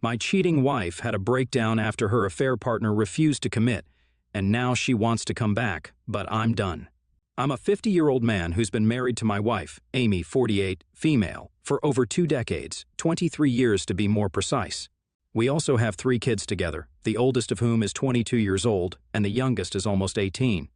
My cheating wife had a breakdown after her affair partner refused to commit, and now she wants to come back, but I'm done. I'm a 50-year-old man who's been married to my wife, Amy, 48, female, for over 2 decades, 23 years to be more precise. We also have 3 kids together, the oldest of whom is 22 years old, and the youngest is almost 18.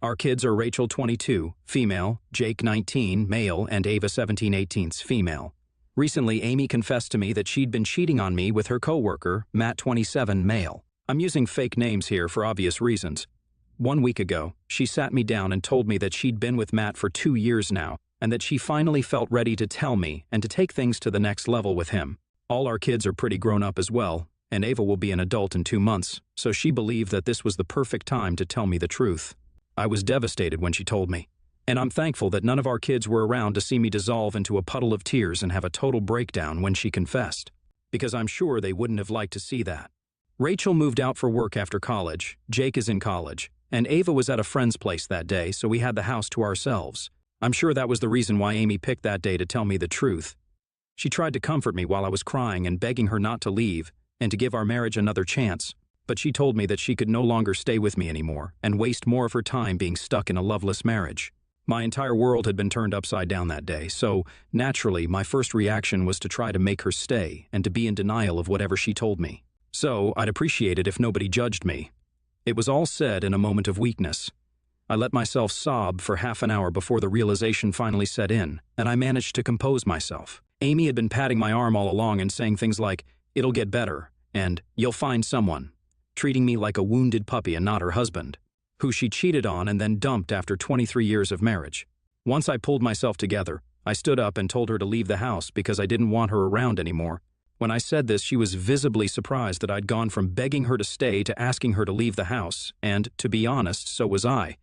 Our kids are Rachel, 22, female, Jake, 19, male, and Ava, 17/18, female. Recently, Amy confessed to me that she'd been cheating on me with her coworker, Matt, 27, male. I'm using fake names here for obvious reasons. 1 week ago, she sat me down and told me that she'd been with Matt for 2 years now, and that she finally felt ready to tell me and to take things to the next level with him. All our kids are pretty grown up as well, and Ava will be an adult in 2 months, so she believed that this was the perfect time to tell me the truth. I was devastated when she told me, and I'm thankful that none of our kids were around to see me dissolve into a puddle of tears and have a total breakdown when she confessed, because I'm sure they wouldn't have liked to see that. Rachel moved out for work after college, Jake is in college, and Ava was at a friend's place that day, so we had the house to ourselves. I'm sure that was the reason why Amy picked that day to tell me the truth. She tried to comfort me while I was crying and begging her not to leave and to give our marriage another chance, but she told me that she could no longer stay with me anymore and waste more of her time being stuck in a loveless marriage. My entire world had been turned upside down that day, so naturally my first reaction was to try to make her stay and to be in denial of whatever she told me. So I'd appreciate it if nobody judged me. It was all said in a moment of weakness. I let myself sob for half an hour before the realization finally set in, and I managed to compose myself. Amy had been patting my arm all along and saying things like, "It'll get better," and "You'll find someone," treating me like a wounded puppy and not her husband, who she cheated on and then dumped after 23 years of marriage. Once I pulled myself together, I stood up and told her to leave the house because I didn't want her around anymore. When I said this, she was visibly surprised that I'd gone from begging her to stay to asking her to leave the house, and, to be honest, so was I.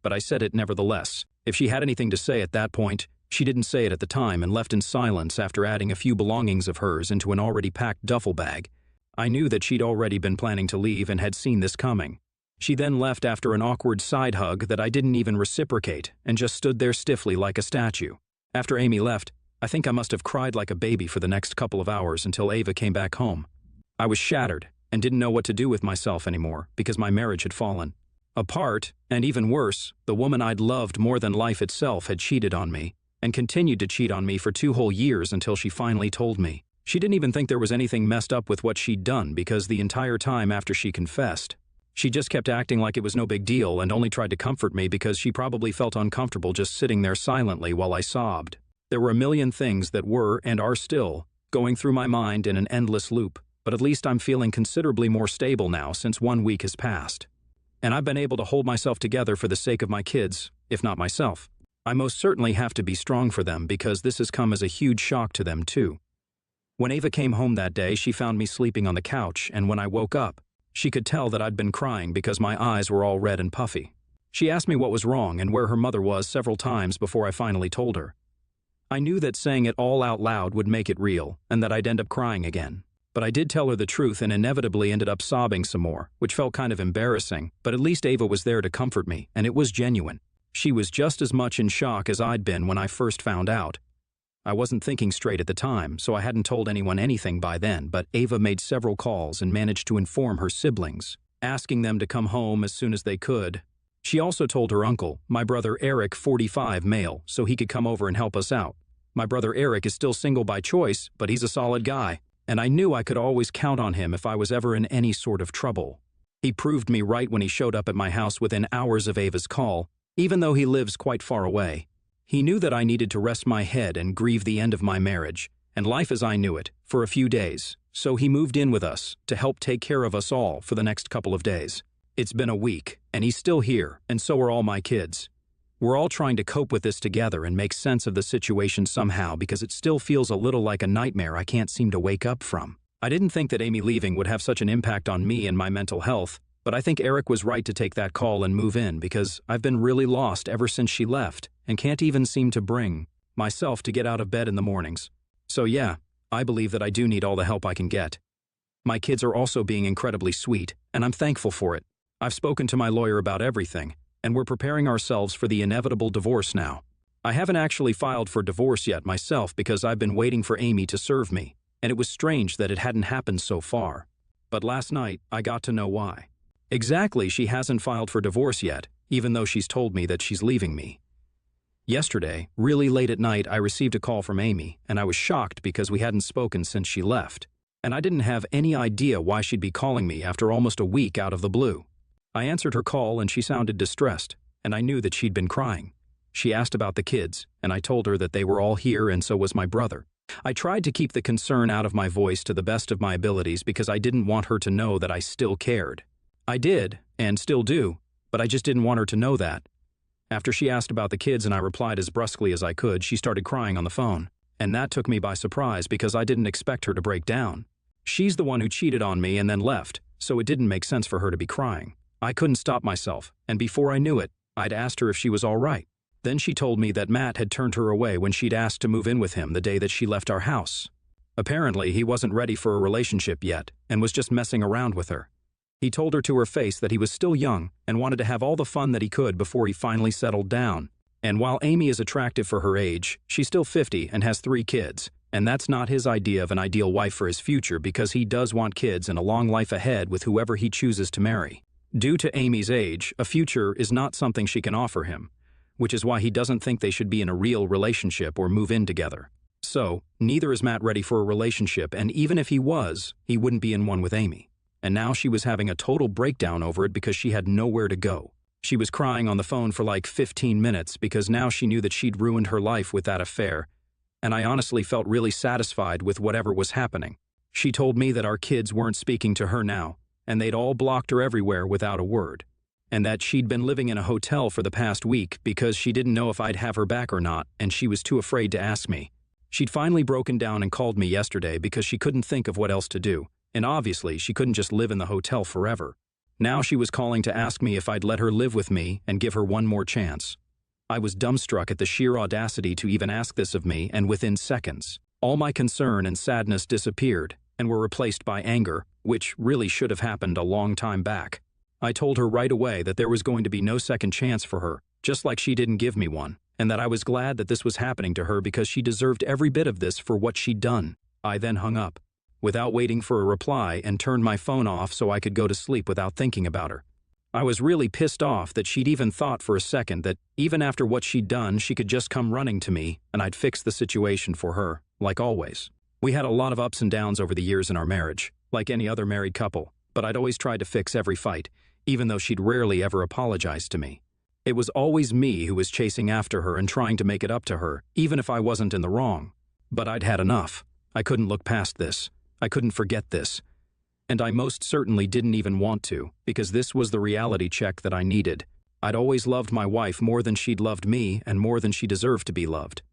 But I said it nevertheless. If she had anything to say at that point, she didn't say it at the time and left in silence after adding a few belongings of hers into an already packed duffel bag. I knew that she'd already been planning to leave and had seen this coming. She then left after an awkward side hug that I didn't even reciprocate and just stood there stiffly like a statue. After Amy left, I think I must have cried like a baby for the next couple of hours until Ava came back home. I was shattered and didn't know what to do with myself anymore because my marriage had fallen apart, and even worse, the woman I'd loved more than life itself had cheated on me and continued to cheat on me for 2 whole years until she finally told me. She didn't even think there was anything messed up with what she'd done because the entire time after she confessed, she just kept acting like it was no big deal and only tried to comfort me because she probably felt uncomfortable just sitting there silently while I sobbed. There were a million things that were, and are still, going through my mind in an endless loop, but at least I'm feeling considerably more stable now since 1 week has passed. And I've been able to hold myself together for the sake of my kids, if not myself. I most certainly have to be strong for them because this has come as a huge shock to them too. When Ava came home that day, she found me sleeping on the couch, and when I woke up, she could tell that I'd been crying because my eyes were all red and puffy. She asked me what was wrong and where her mother was several times before I finally told her. I knew that saying it all out loud would make it real, and that I'd end up crying again. But I did tell her the truth and inevitably ended up sobbing some more, which felt kind of embarrassing, but at least Ava was there to comfort me, and it was genuine. She was just as much in shock as I'd been when I first found out. I wasn't thinking straight at the time, so I hadn't told anyone anything by then, but Ava made several calls and managed to inform her siblings, asking them to come home as soon as they could. She also told her uncle, my brother Eric, 45, male, so he could come over and help us out. My brother Eric is still single by choice, but he's a solid guy, and I knew I could always count on him if I was ever in any sort of trouble. He proved me right when he showed up at my house within hours of Ava's call, even though he lives quite far away. He knew that I needed to rest my head and grieve the end of my marriage, and life as I knew it, for a few days, so he moved in with us to help take care of us all for the next couple of days. It's been a week, and he's still here, and so are all my kids. We're all trying to cope with this together and make sense of the situation somehow because it still feels a little like a nightmare I can't seem to wake up from. I didn't think that Amy leaving would have such an impact on me and my mental health, but I think Eric was right to take that call and move in because I've been really lost ever since she left and can't even seem to bring myself to get out of bed in the mornings. So yeah, I believe that I do need all the help I can get. My kids are also being incredibly sweet, and I'm thankful for it. I've spoken to my lawyer about everything, and we're preparing ourselves for the inevitable divorce now. I haven't actually filed for divorce yet myself because I've been waiting for Amy to serve me, and it was strange that it hadn't happened so far. But last night, I got to know why. Exactly, she hasn't filed for divorce yet, even though she's told me that she's leaving me. Yesterday, really late at night, I received a call from Amy, and I was shocked because we hadn't spoken since she left. And I didn't have any idea why she'd be calling me after almost a week out of the blue. I answered her call and she sounded distressed, and I knew that she'd been crying. She asked about the kids, and I told her that they were all here and so was my brother. I tried to keep the concern out of my voice to the best of my abilities because I didn't want her to know that I still cared. I did, and still do, but I just didn't want her to know that. After she asked about the kids and I replied as brusquely as I could, she started crying on the phone. And that took me by surprise because I didn't expect her to break down. She's the one who cheated on me and then left, so it didn't make sense for her to be crying. I couldn't stop myself, and before I knew it, I'd asked her if she was all right. Then she told me that Matt had turned her away when she'd asked to move in with him the day that she left our house. Apparently, he wasn't ready for a relationship yet and was just messing around with her. He told her to her face that he was still young and wanted to have all the fun that he could before he finally settled down. And while Amy is attractive for her age, she's still 50 and has 3 kids, and that's not his idea of an ideal wife for his future because he does want kids and a long life ahead with whoever he chooses to marry. Due to Amy's age, a future is not something she can offer him, which is why he doesn't think they should be in a real relationship or move in together. So, neither is Matt ready for a relationship, and even if he was, he wouldn't be in one with Amy. And now she was having a total breakdown over it because she had nowhere to go. She was crying on the phone for like 15 minutes because now she knew that she'd ruined her life with that affair, and I honestly felt really satisfied with whatever was happening. She told me that our kids weren't speaking to her now, and they'd all blocked her everywhere without a word, and that she'd been living in a hotel for the past week because she didn't know if I'd have her back or not, and she was too afraid to ask me. She'd finally broken down and called me yesterday because she couldn't think of what else to do. And obviously, she couldn't just live in the hotel forever. Now she was calling to ask me if I'd let her live with me and give her one more chance. I was dumbstruck at the sheer audacity to even ask this of me, and within seconds, all my concern and sadness disappeared and were replaced by anger, which really should have happened a long time back. I told her right away that there was going to be no second chance for her, just like she didn't give me one, and that I was glad that this was happening to her because she deserved every bit of this for what she'd done. I then hung up, without waiting for a reply, and turned my phone off so I could go to sleep without thinking about her. I was really pissed off that she'd even thought for a second that even after what she'd done, she could just come running to me and I'd fix the situation for her, like always. We had a lot of ups and downs over the years in our marriage, like any other married couple, but I'd always tried to fix every fight, even though she'd rarely ever apologized to me. It was always me who was chasing after her and trying to make it up to her, even if I wasn't in the wrong. But I'd had enough. I couldn't look past this. I couldn't forget this. And I most certainly didn't even want to, because this was the reality check that I needed. I'd always loved my wife more than she'd loved me and more than she deserved to be loved.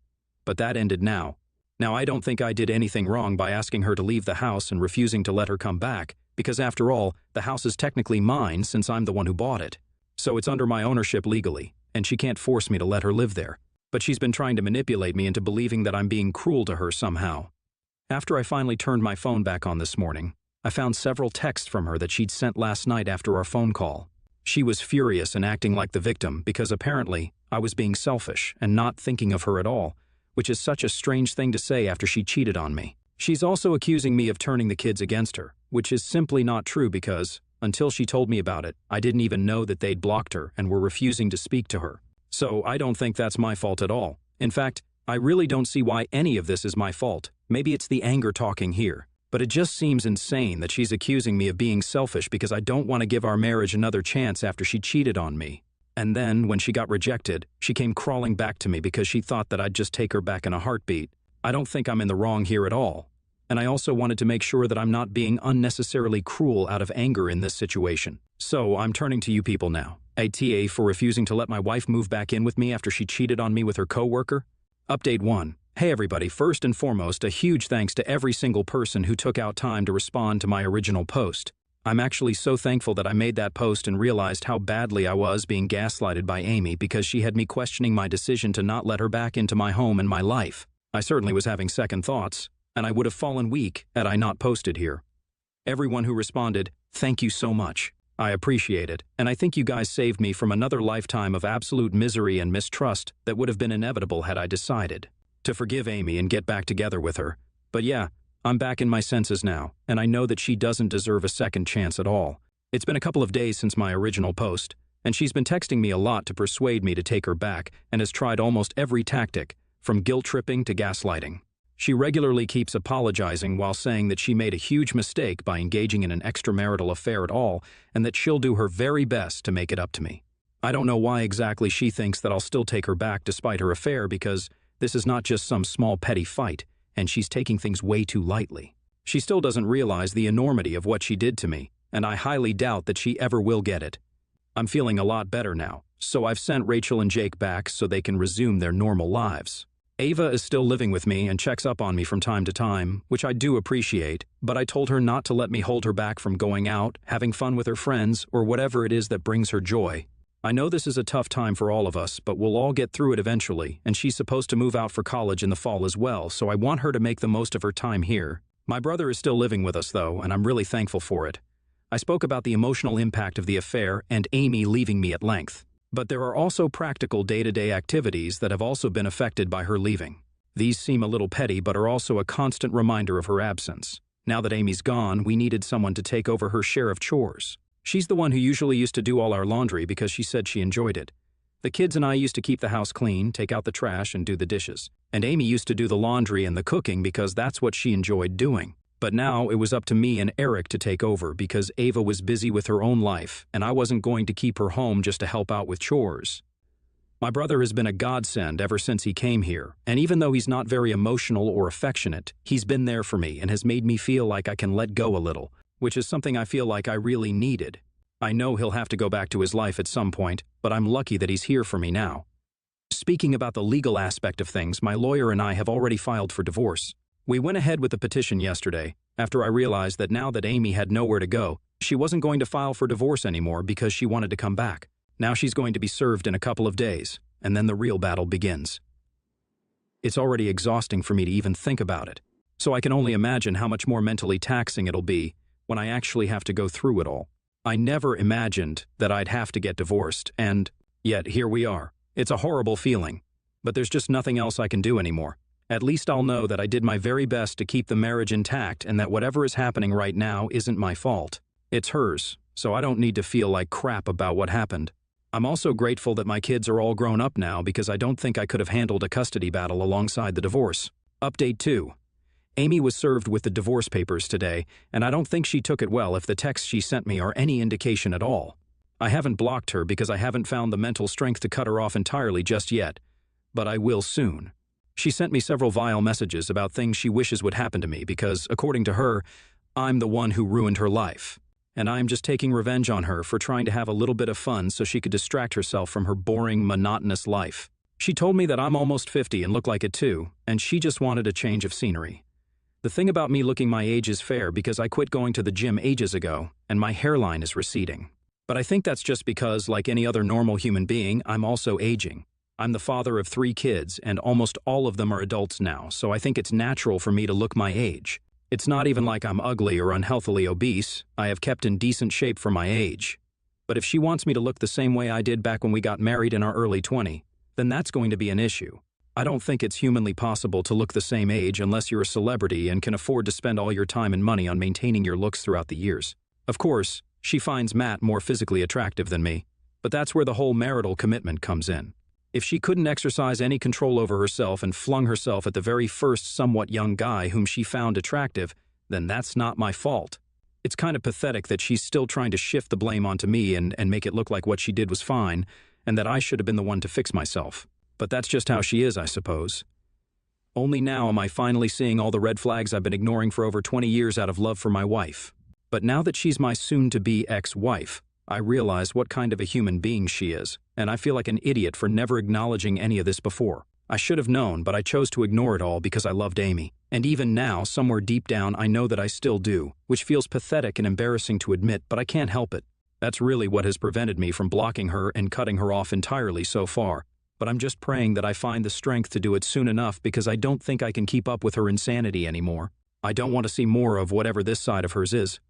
But that ended now. Now, I don't think I did anything wrong by asking her to leave the house and refusing to let her come back, because after all, the house is technically mine since I'm the one who bought it. So it's under my ownership legally, and she can't force me to let her live there. But she's been trying to manipulate me into believing that I'm being cruel to her somehow. After I finally turned my phone back on this morning, I found several texts from her that she'd sent last night after our phone call. She was furious and acting like the victim because apparently I was being selfish and not thinking of her at all, which is such a strange thing to say after she cheated on me. She's also accusing me of turning the kids against her, which is simply not true because, until she told me about it, I didn't even know that they'd blocked her and were refusing to speak to her. So I don't think that's my fault at all. In fact, I really don't see why any of this is my fault. Maybe it's the anger talking here. But it just seems insane that she's accusing me of being selfish because I don't want to give our marriage another chance after she cheated on me. And then, when she got rejected, she came crawling back to me because she thought that I'd just take her back in a heartbeat. I don't think I'm in the wrong here at all. And I also wanted to make sure that I'm not being unnecessarily cruel out of anger in this situation. So I'm turning to you people now. ATA for refusing to let my wife move back in with me after she cheated on me with her coworker. Update 1. Hey everybody, first and foremost, a huge thanks to every single person who took out time to respond to my original post. I'm actually so thankful that I made that post and realized how badly I was being gaslighted by Amy because she had me questioning my decision to not let her back into my home and my life. I certainly was having second thoughts, and I would have fallen weak had I not posted here. Everyone who responded, thank you so much. I appreciate it, and I think you guys saved me from another lifetime of absolute misery and mistrust that would have been inevitable had I decided to forgive Amy and get back together with her. But yeah, I'm back in my senses now, and I know that she doesn't deserve a second chance at all. It's been a couple of days since my original post, and she's been texting me a lot to persuade me to take her back and has tried almost every tactic, from guilt-tripping to gaslighting. She regularly keeps apologizing while saying that she made a huge mistake by engaging in an extramarital affair at all and that she'll do her very best to make it up to me. I don't know why exactly she thinks that I'll still take her back despite her affair because this is not just some small petty fight, and she's taking things way too lightly. She still doesn't realize the enormity of what she did to me, and I highly doubt that she ever will get it. I'm feeling a lot better now, so I've sent Rachel and Jake back so they can resume their normal lives. Ava is still living with me and checks up on me from time to time, which I do appreciate, but I told her not to let me hold her back from going out, having fun with her friends, or whatever it is that brings her joy. I know this is a tough time for all of us, but we'll all get through it eventually, and she's supposed to move out for college in the fall as well, so I want her to make the most of her time here. My brother is still living with us, though, and I'm really thankful for it. I spoke about the emotional impact of the affair and Amy leaving me at length. But there are also practical day-to-day activities that have also been affected by her leaving. These seem a little petty but are also a constant reminder of her absence. Now that Amy's gone, we needed someone to take over her share of chores. She's the one who usually used to do all our laundry because she said she enjoyed it. The kids and I used to keep the house clean, take out the trash, and do the dishes. And Amy used to do the laundry and the cooking because that's what she enjoyed doing. But now it was up to me and Eric to take over because Ava was busy with her own life, and I wasn't going to keep her home just to help out with chores. My brother has been a godsend ever since he came here, and even though he's not very emotional or affectionate, he's been there for me and has made me feel like I can let go a little, which is something I feel like I really needed. I know he'll have to go back to his life at some point, but I'm lucky that he's here for me now. Speaking about the legal aspect of things, my lawyer and I have already filed for divorce. We went ahead with the petition yesterday, after I realized that now that Amy had nowhere to go, she wasn't going to file for divorce anymore because she wanted to come back. Now she's going to be served in a couple of days, and then the real battle begins. It's already exhausting for me to even think about it, so I can only imagine how much more mentally taxing it'll be when I actually have to go through it all. I never imagined that I'd have to get divorced, and yet here we are. It's a horrible feeling, but there's just nothing else I can do anymore. At least I'll know that I did my very best to keep the marriage intact and that whatever is happening right now isn't my fault. It's hers, so I don't need to feel like crap about what happened. I'm also grateful that my kids are all grown up now because I don't think I could have handled a custody battle alongside the divorce. Update 2. Amy was served with the divorce papers today, and I don't think she took it well if the texts she sent me are any indication at all. I haven't blocked her because I haven't found the mental strength to cut her off entirely just yet, but I will soon. She sent me several vile messages about things she wishes would happen to me because, according to her, I'm the one who ruined her life. And I'm just taking revenge on her for trying to have a little bit of fun so she could distract herself from her boring, monotonous life. She told me that I'm almost 50 and look like it too, and she just wanted a change of scenery. The thing about me looking my age is fair because I quit going to the gym ages ago, and my hairline is receding. But I think that's just because, like any other normal human being, I'm also aging. I'm the father of 3 kids, and almost all of them are adults now, so I think it's natural for me to look my age. It's not even like I'm ugly or unhealthily obese. I have kept in decent shape for my age. But if she wants me to look the same way I did back when we got married in our early 20s, then that's going to be an issue. I don't think it's humanly possible to look the same age unless you're a celebrity and can afford to spend all your time and money on maintaining your looks throughout the years. Of course, she finds Matt more physically attractive than me, but that's where the whole marital commitment comes in. If she couldn't exercise any control over herself and flung herself at the very first somewhat young guy whom she found attractive, then that's not my fault. It's kind of pathetic that she's still trying to shift the blame onto me and make it look like what she did was fine, and that I should have been the one to fix myself. But that's just how she is, I suppose. Only now am I finally seeing all the red flags I've been ignoring for over 20 years out of love for my wife. But now that she's my soon-to-be ex-wife, I realize what kind of a human being she is, and I feel like an idiot for never acknowledging any of this before. I should have known, but I chose to ignore it all because I loved Amy. And even now, somewhere deep down, I know that I still do, which feels pathetic and embarrassing to admit, but I can't help it. That's really what has prevented me from blocking her and cutting her off entirely so far. But I'm just praying that I find the strength to do it soon enough because I don't think I can keep up with her insanity anymore. I don't want to see more of whatever this side of hers is.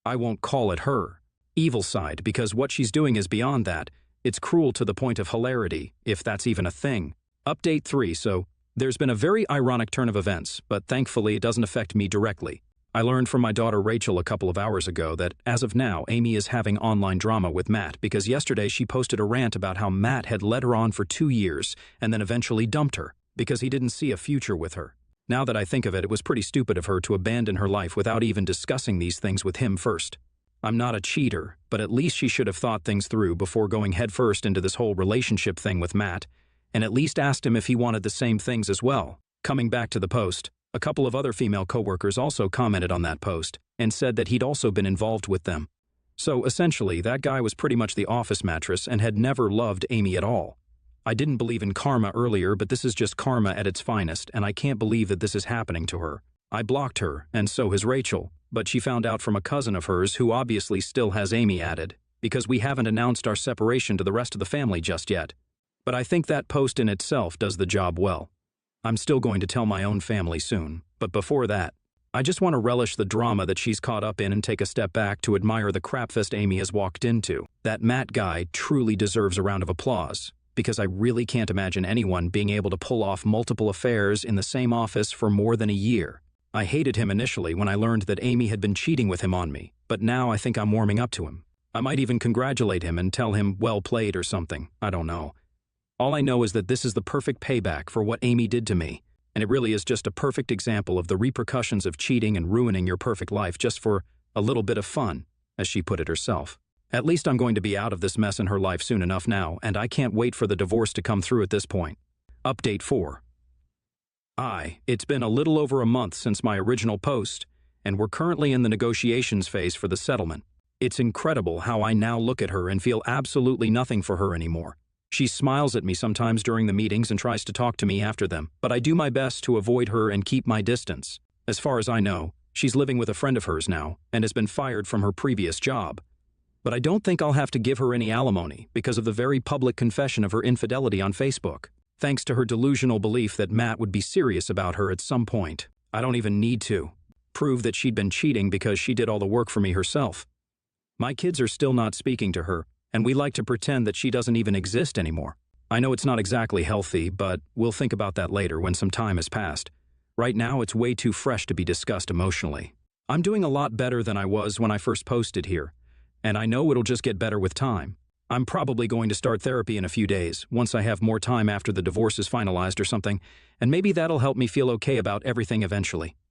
I won't call it her evil side because what she's doing is beyond that. It's cruel to the point of hilarity, if that's even a thing. Update 3. So, There's been a very ironic turn of events, but thankfully it doesn't affect me directly. I learned from my daughter Rachel a couple of hours ago that, as of now, Amy is having online drama with Matt because yesterday she posted a rant about how Matt had led her on for 2 years and then eventually dumped her because he didn't see a future with her. Now that I think of it, it was pretty stupid of her to abandon her life without even discussing these things with him first. I'm not a cheater, but at least she should have thought things through before going headfirst into this whole relationship thing with Matt, and at least asked him if he wanted the same things as well. Coming back to the post, a couple of other female coworkers also commented on that post and said that he'd also been involved with them. So essentially, that guy was pretty much the office mattress and had never loved Amy at all. I didn't believe in karma earlier, but this is just karma at its finest, and I can't believe that this is happening to her. I blocked her, and so has Rachel, but she found out from a cousin of hers who obviously still has Amy added, because we haven't announced our separation to the rest of the family just yet. But I think that post in itself does the job well. I'm still going to tell my own family soon, but before that, I just want to relish the drama that she's caught up in and take a step back to admire the crapfest Amy has walked into. That Matt guy truly deserves a round of applause, because I really can't imagine anyone being able to pull off multiple affairs in the same office for more than a year. I hated him initially when I learned that Amy had been cheating with him on me, but now I think I'm warming up to him. I might even congratulate him and tell him well played or something, I don't know. All I know is that this is the perfect payback for what Amy did to me, and it really is just a perfect example of the repercussions of cheating and ruining your perfect life just for a little bit of fun, as she put it herself. At least I'm going to be out of this mess in her life soon enough now, and I can't wait for the divorce to come through at this point. Update 4. It's been a little over a month since my original post, and we're currently in the negotiations phase for the settlement. It's incredible how I now look at her and feel absolutely nothing for her anymore. She smiles at me sometimes during the meetings and tries to talk to me after them, but I do my best to avoid her and keep my distance. As far as I know, she's living with a friend of hers now and has been fired from her previous job. But I don't think I'll have to give her any alimony because of the very public confession of her infidelity on Facebook. Thanks to her delusional belief that Matt would be serious about her at some point. I don't even need to prove that she'd been cheating because she did all the work for me herself. My kids are still not speaking to her, and we like to pretend that she doesn't even exist anymore. I know it's not exactly healthy, but we'll think about that later when some time has passed. Right now, it's way too fresh to be discussed emotionally. I'm doing a lot better than I was when I first posted here, and I know it'll just get better with time. I'm probably going to start therapy in a few days, once I have more time after the divorce is finalized or something, and maybe that'll help me feel okay about everything eventually.